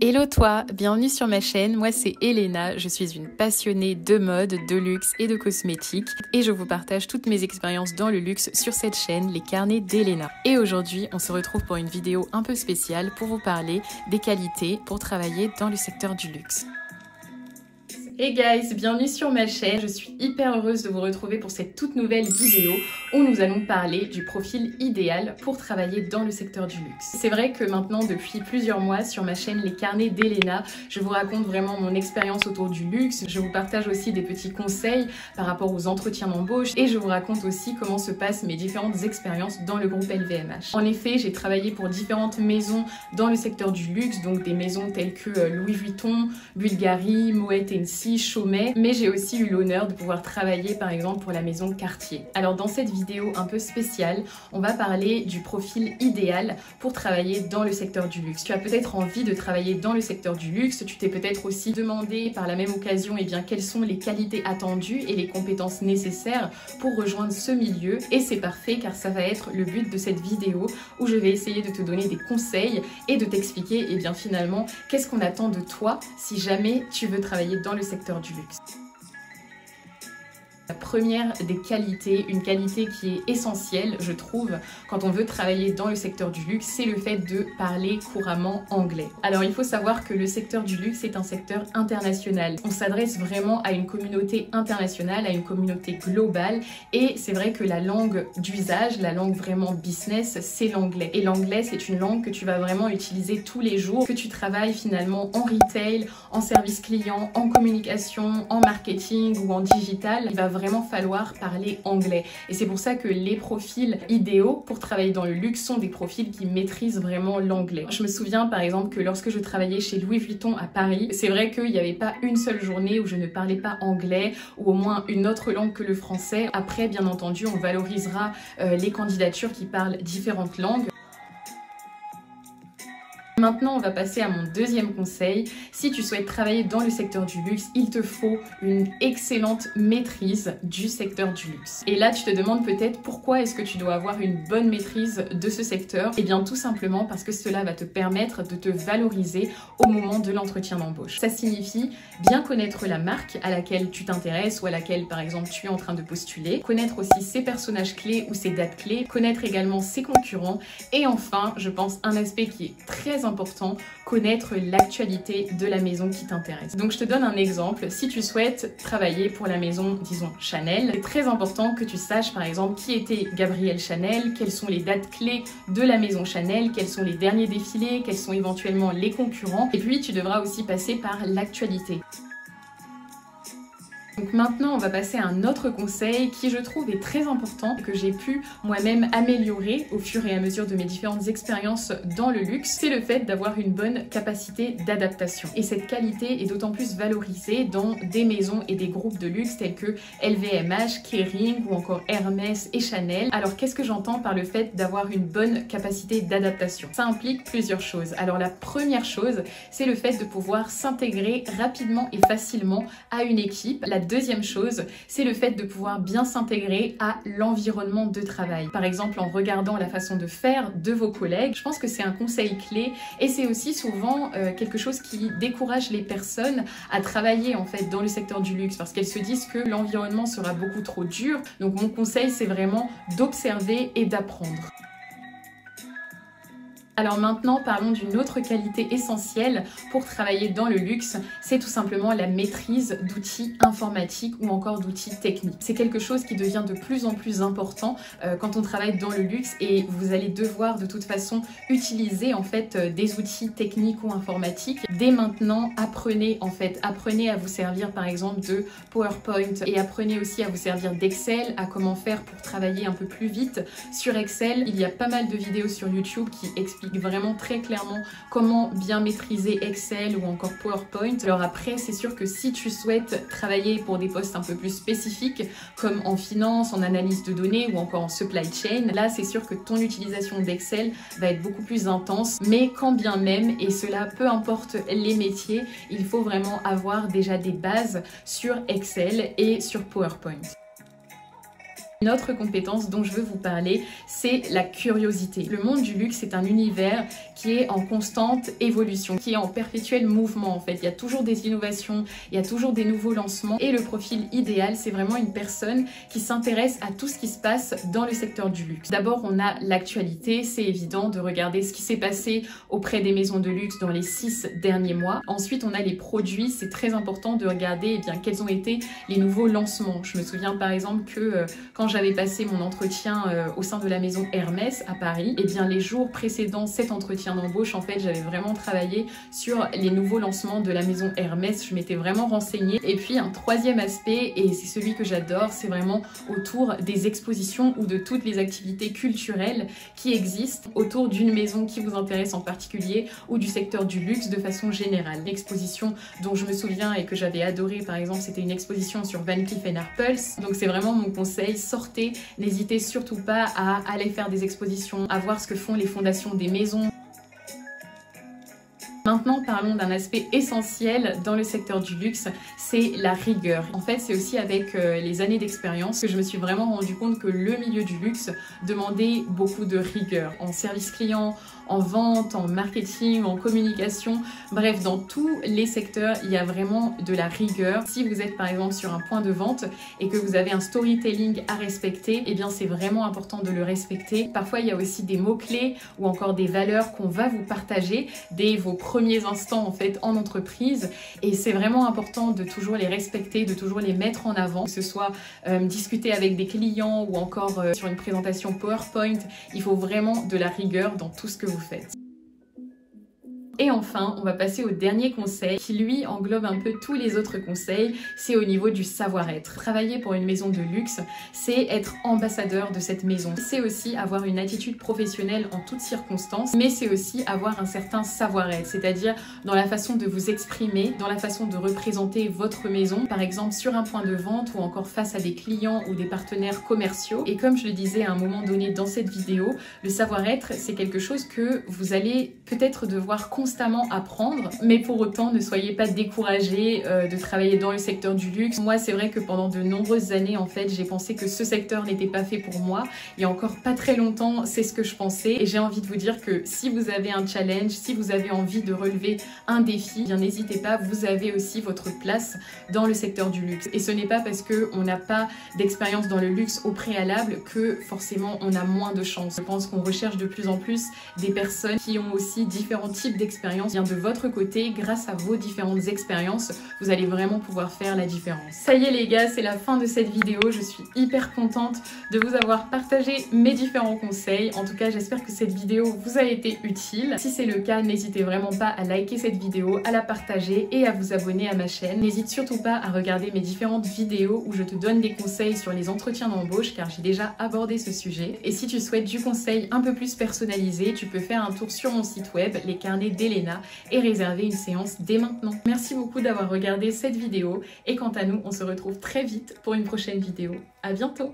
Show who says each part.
Speaker 1: Hello toi, bienvenue sur ma chaîne, moi c'est Elena, je suis une passionnée de mode, de luxe et de cosmétiques et je vous partage toutes mes expériences dans le luxe sur cette chaîne, les carnets d'Elena. Et aujourd'hui, on se retrouve pour une vidéo un peu spéciale pour vous parler des qualités pour travailler dans le secteur du luxe. Hey guys, bienvenue sur ma chaîne, je suis hyper heureuse de vous retrouver pour cette toute nouvelle vidéo où nous allons parler du profil idéal pour travailler dans le secteur du luxe. C'est vrai que maintenant depuis plusieurs mois sur ma chaîne Les Carnets d'Elena, je vous raconte vraiment mon expérience autour du luxe, je vous partage aussi des petits conseils par rapport aux entretiens d'embauche et je vous raconte aussi comment se passent mes différentes expériences dans le groupe LVMH. En effet, j'ai travaillé pour différentes maisons dans le secteur du luxe, donc des maisons telles que Louis Vuitton, Bulgari, Moet & Cie, Chaumet, mais j'ai aussi eu l'honneur de pouvoir travailler par exemple pour la maison Cartier. Alors dans cette vidéo un peu spéciale, on va parler du profil idéal pour travailler dans le secteur du luxe. Tu as peut-être envie de travailler dans le secteur du luxe, tu t'es peut-être aussi demandé par la même occasion quelles sont les qualités attendues et les compétences nécessaires pour rejoindre ce milieu, et c'est parfait car ça va être le but de cette vidéo où je vais essayer de te donner des conseils et de t'expliquer finalement qu'est-ce qu'on attend de toi si jamais tu veux travailler dans le secteur du luxe. La première des qualités, une qualité qui est essentielle, je trouve, quand on veut travailler dans le secteur du luxe, c'est le fait de parler couramment anglais. Alors il faut savoir que le secteur du luxe est un secteur international. On s'adresse vraiment à une communauté internationale, à une communauté globale, et c'est vrai que la langue d'usage, la langue vraiment business, c'est l'anglais. Et l'anglais, c'est une langue que tu vas vraiment utiliser tous les jours, que tu travailles finalement en retail, en service client, en communication, en marketing ou en digital. Il va vraiment falloir parler anglais, et c'est pour ça que les profils idéaux pour travailler dans le luxe sont des profils qui maîtrisent vraiment l'anglais. Je me souviens par exemple que lorsque je travaillais chez Louis Vuitton à Paris, c'est vrai qu'il n'y avait pas une seule journée où je ne parlais pas anglais ou au moins une autre langue que le français. Après, bien entendu, on valorisera les candidatures qui parlent différentes langues. Maintenant, on va passer à mon deuxième conseil. Si tu souhaites travailler dans le secteur du luxe, il te faut une excellente maîtrise du secteur du luxe. Et là, tu te demandes peut-être pourquoi est-ce que tu dois avoir une bonne maîtrise de ce secteur? Eh bien, tout simplement parce que cela va te permettre de te valoriser au moment de l'entretien d'embauche. Ça signifie bien connaître la marque à laquelle tu t'intéresses ou à laquelle, par exemple, tu es en train de postuler, connaître aussi ses personnages clés ou ses dates clés, connaître également ses concurrents, et enfin, je pense, un aspect qui est très important, connaître l'actualité de la maison qui t'intéresse. Donc je te donne un exemple. Si tu souhaites travailler pour la maison, disons Chanel, c'est très important que tu saches par exemple qui était Gabrielle Chanel, quelles sont les dates clés de la maison Chanel, quels sont les derniers défilés, quels sont éventuellement les concurrents, et puis tu devras aussi passer par l'actualité. Donc maintenant, on va passer à un autre conseil qui, je trouve, est très important et que j'ai pu moi-même améliorer au fur et à mesure de mes différentes expériences dans le luxe. C'est le fait d'avoir une bonne capacité d'adaptation. Et cette qualité est d'autant plus valorisée dans des maisons et des groupes de luxe tels que LVMH, Kering ou encore Hermès et Chanel. Alors qu'est-ce que j'entends par le fait d'avoir une bonne capacité d'adaptation? Ça implique plusieurs choses. Alors la première chose, c'est le fait de pouvoir s'intégrer rapidement et facilement à une équipe. La deuxième chose, c'est le fait de pouvoir bien s'intégrer à l'environnement de travail. Par exemple, en regardant la façon de faire de vos collègues, je pense que c'est un conseil clé, et c'est aussi souvent quelque chose qui décourage les personnes à travailler en fait dans le secteur du luxe parce qu'elles se disent que l'environnement sera beaucoup trop dur. Donc mon conseil, c'est vraiment d'observer et d'apprendre. Alors maintenant, parlons d'une autre qualité essentielle pour travailler dans le luxe, c'est tout simplement la maîtrise d'outils informatiques ou encore d'outils techniques. C'est quelque chose qui devient de plus en plus important quand on travaille dans le luxe, et vous allez devoir de toute façon utiliser en fait des outils techniques ou informatiques. Dès maintenant, apprenez à vous servir par exemple de PowerPoint, et apprenez aussi à vous servir d'Excel, à comment faire pour travailler un peu plus vite sur Excel. Il y a pas mal de vidéos sur YouTube qui expliquent vraiment très clairement comment bien maîtriser Excel ou encore PowerPoint. Alors après, c'est sûr que si tu souhaites travailler pour des postes un peu plus spécifiques comme en finance, en analyse de données ou encore en supply chain, là c'est sûr que ton utilisation d'Excel va être beaucoup plus intense, mais quand bien même, et cela peu importe les métiers, il faut vraiment avoir déjà des bases sur Excel et sur PowerPoint. Une autre compétence dont je veux vous parler, c'est la curiosité. Le monde du luxe est un univers qui est en constante évolution, qui est en perpétuel mouvement en fait. Il y a toujours des innovations, il y a toujours des nouveaux lancements et le profil idéal, c'est vraiment une personne qui s'intéresse à tout ce qui se passe dans le secteur du luxe. D'abord, on a l'actualité, c'est évident de regarder ce qui s'est passé auprès des maisons de luxe dans les 6 derniers mois. Ensuite, on a les produits, c'est très important de regarder quels ont été les nouveaux lancements. Je me souviens par exemple que quand j'avais passé mon entretien au sein de la maison Hermès à Paris, les jours précédant cet entretien d'embauche, en fait, j'avais vraiment travaillé sur les nouveaux lancements de la maison Hermès. Je m'étais vraiment renseignée. Et puis un troisième aspect, et c'est celui que j'adore, c'est vraiment autour des expositions ou de toutes les activités culturelles qui existent autour d'une maison qui vous intéresse en particulier ou du secteur du luxe de façon générale. L'exposition dont je me souviens et que j'avais adoré par exemple, c'était une exposition sur Van Cleef & Arpels. Donc c'est vraiment mon conseil, sortez, n'hésitez surtout pas à aller faire des expositions, à voir ce que font les fondations des maisons. Maintenant, parlons d'un aspect essentiel dans le secteur du luxe, c'est la rigueur. En fait, c'est aussi avec les années d'expérience que je me suis vraiment rendu compte que le milieu du luxe demandait beaucoup de rigueur en service client, en vente, en marketing, en communication. Bref, dans tous les secteurs, il y a vraiment de la rigueur. Si vous êtes par exemple sur un point de vente et que vous avez un storytelling à respecter, c'est vraiment important de le respecter. Parfois, il y a aussi des mots-clés ou encore des valeurs qu'on va vous partager dès vos premiers instants en fait en entreprise, et c'est vraiment important de toujours les respecter, de toujours les mettre en avant, que ce soit discuter avec des clients ou encore sur une présentation PowerPoint. Il faut vraiment de la rigueur dans tout ce que vous faites. Et enfin, on va passer au dernier conseil qui lui englobe un peu tous les autres conseils, c'est au niveau du savoir-être. Travailler pour une maison de luxe, c'est être ambassadeur de cette maison. C'est aussi avoir une attitude professionnelle en toutes circonstances, mais c'est aussi avoir un certain savoir-être, c'est-à-dire dans la façon de vous exprimer, dans la façon de représenter votre maison, par exemple sur un point de vente ou encore face à des clients ou des partenaires commerciaux. Et comme je le disais à un moment donné dans cette vidéo, le savoir-être, c'est quelque chose que vous allez peut-être devoir constamment apprendre, mais pour autant ne soyez pas découragés de travailler dans le secteur du luxe. Moi, c'est vrai que pendant de nombreuses années en fait, j'ai pensé que ce secteur n'était pas fait pour moi. Il y a encore pas très longtemps, c'est ce que je pensais, et j'ai envie de vous dire que si vous avez un challenge, si vous avez envie de relever un défi, n'hésitez pas, vous avez aussi votre place dans le secteur du luxe. Et ce n'est pas parce que on n'a pas d'expérience dans le luxe au préalable que forcément on a moins de chance. Je pense qu'on recherche de plus en plus des personnes qui ont aussi différents types d'expériences. De votre côté, grâce à vos différentes expériences, vous allez vraiment pouvoir faire la différence. Ça y est les gars, c'est la fin de cette vidéo. Je suis hyper contente de vous avoir partagé mes différents conseils. En tout cas, j'espère que cette vidéo vous a été utile. Si c'est le cas, n'hésitez vraiment pas à liker cette vidéo, à la partager et à vous abonner à ma chaîne. N'hésite surtout pas à regarder mes différentes vidéos où je te donne des conseils sur les entretiens d'embauche, car j'ai déjà abordé ce sujet. Et si tu souhaites du conseil un peu plus personnalisé, tu peux faire un tour sur mon site web, les carnets d'Elena, et réserver une séance dès maintenant. Merci beaucoup d'avoir regardé cette vidéo et quant à nous, on se retrouve très vite pour une prochaine vidéo. À bientôt!